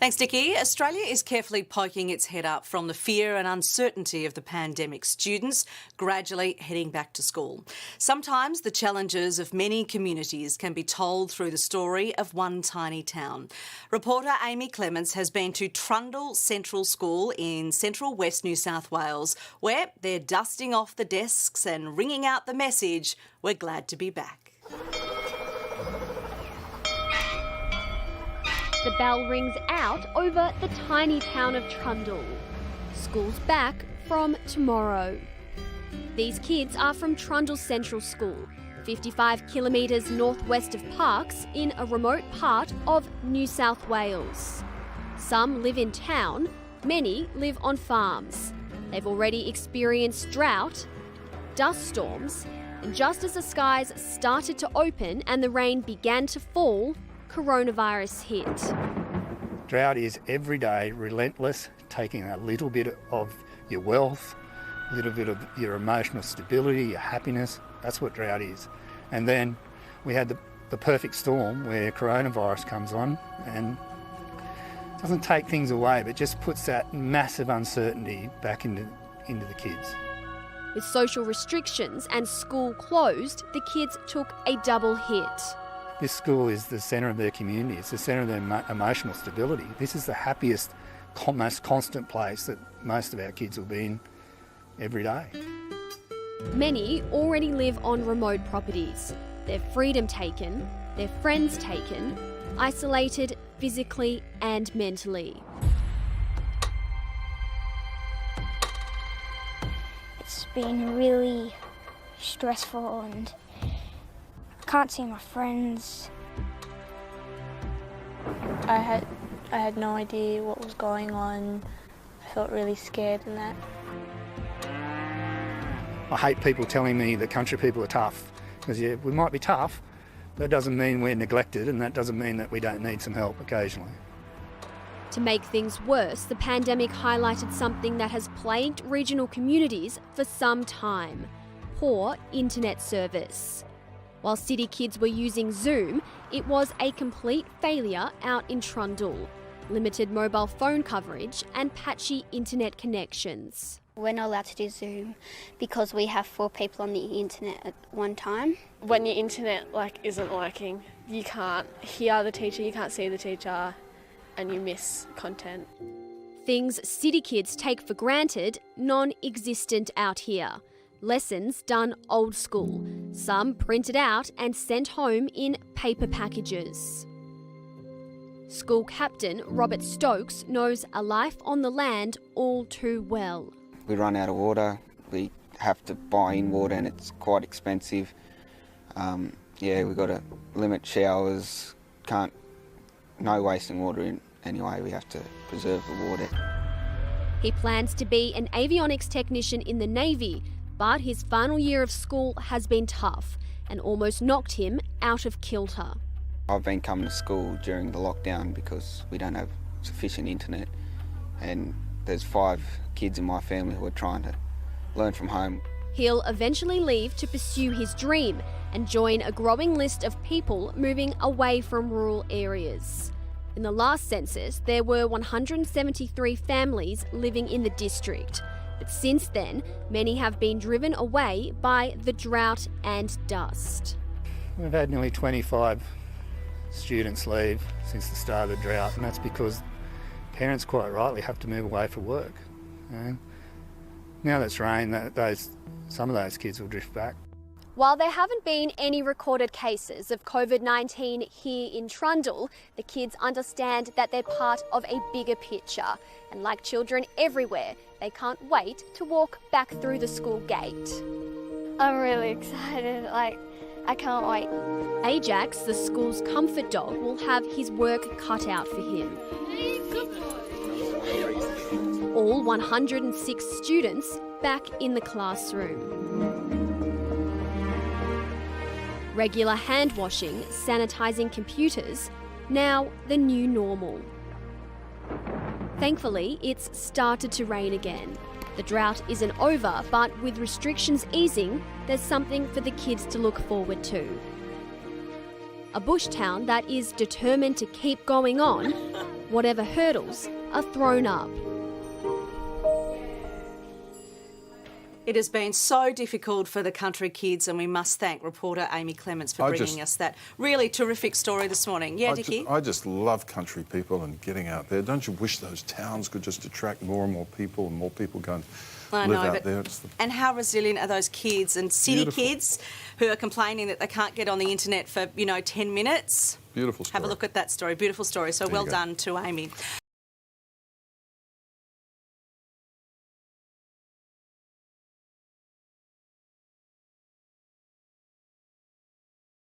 Thanks, Dickie. Australia is carefully poking its head up from the fear and uncertainty of the pandemic. Students gradually heading back to school. Sometimes the challenges of many communities can be told through the story of one tiny town. Reporter Amy Clements has been to Trundle Central School in central West New South Wales, where they're dusting off the desks and ringing out the message, "We're glad to be back." The bell rings out over the tiny town of Trundle. School's back from tomorrow. These kids are from Trundle Central School, 55 kilometres northwest of Parkes in a remote part of New South Wales. Some live in town, many live on farms. They've already experienced drought, dust storms, and just as the skies started to open and the rain began to fall, coronavirus hit. Drought is every day relentless, taking a little bit of your wealth, a little bit of your emotional stability, your happiness. That's what drought is. And then we had the perfect storm where coronavirus comes on and doesn't take things away, but just puts that massive uncertainty back into the kids. With social restrictions and school closed, the kids took a double hit. This school is the centre of their community. It's the centre of their emotional stability. This is the happiest, most constant place that most of our kids will be in every day. Many already live on remote properties. Their freedom taken, their friends taken, isolated physically and mentally. It's been really stressful and I can't see my friends. I had no idea what was going on. I felt really scared and that. I hate people telling me that country people are tough, because yeah, we might be tough, but that doesn't mean we're neglected, and that doesn't mean that we don't need some help occasionally. To make things worse, the pandemic highlighted something that has plagued regional communities for some time: poor internet service. While city kids were using Zoom, it was a complete failure out in Trundle. Limited mobile phone coverage and patchy internet connections. We're not allowed to do Zoom because we have 4 people on the internet at one time. When your internet isn't working, you can't hear the teacher, you can't see the teacher, and you miss content. Things city kids take for granted, non-existent out here. Lessons done old school, some printed out and sent home in paper packages. School captain Robert Stokes knows a life on the land all too well. We run out of water, we have to buy in water and it's quite expensive. We've got to limit showers, no wasting water in anyway, we have to preserve the water. He plans to be an avionics technician in the Navy, but his final year of school has been tough and almost knocked him out of kilter. I've been coming to school during the lockdown because we don't have sufficient internet, and there's 5 kids in my family who are trying to learn from home. He'll eventually leave to pursue his dream and join a growing list of people moving away from rural areas. In the last census, there were 173 families living in the district. But since then, many have been driven away by the drought and dust. We've had nearly 25 students leave since the start of the drought, and that's because parents quite rightly have to move away for work. Now that's rained, some of those kids will drift back. While there haven't been any recorded cases of COVID-19 here in Trundle, the kids understand that they're part of a bigger picture. And like children everywhere, they can't wait to walk back through the school gate. I'm really excited, I can't wait. Ajax, the school's comfort dog, will have his work cut out for him. All 106 students back in the classroom. Regular hand washing, sanitising computers, now the new normal. Thankfully, it's started to rain again. The drought isn't over, but with restrictions easing, there's something for the kids to look forward to. A bush town that is determined to keep going on whatever hurdles are thrown up. It has been so difficult for the country kids, and we must thank reporter Amy Clements for bringing us that really terrific story this morning. Yeah, Dickie? I just love country people and getting out there. Don't you wish those towns could just attract more and more people and more people go and live out there? And how resilient are those kids and city kids who are complaining that they can't get on the internet for, 10 minutes? Beautiful story. Have a look at that story. Beautiful story. So well done to Amy.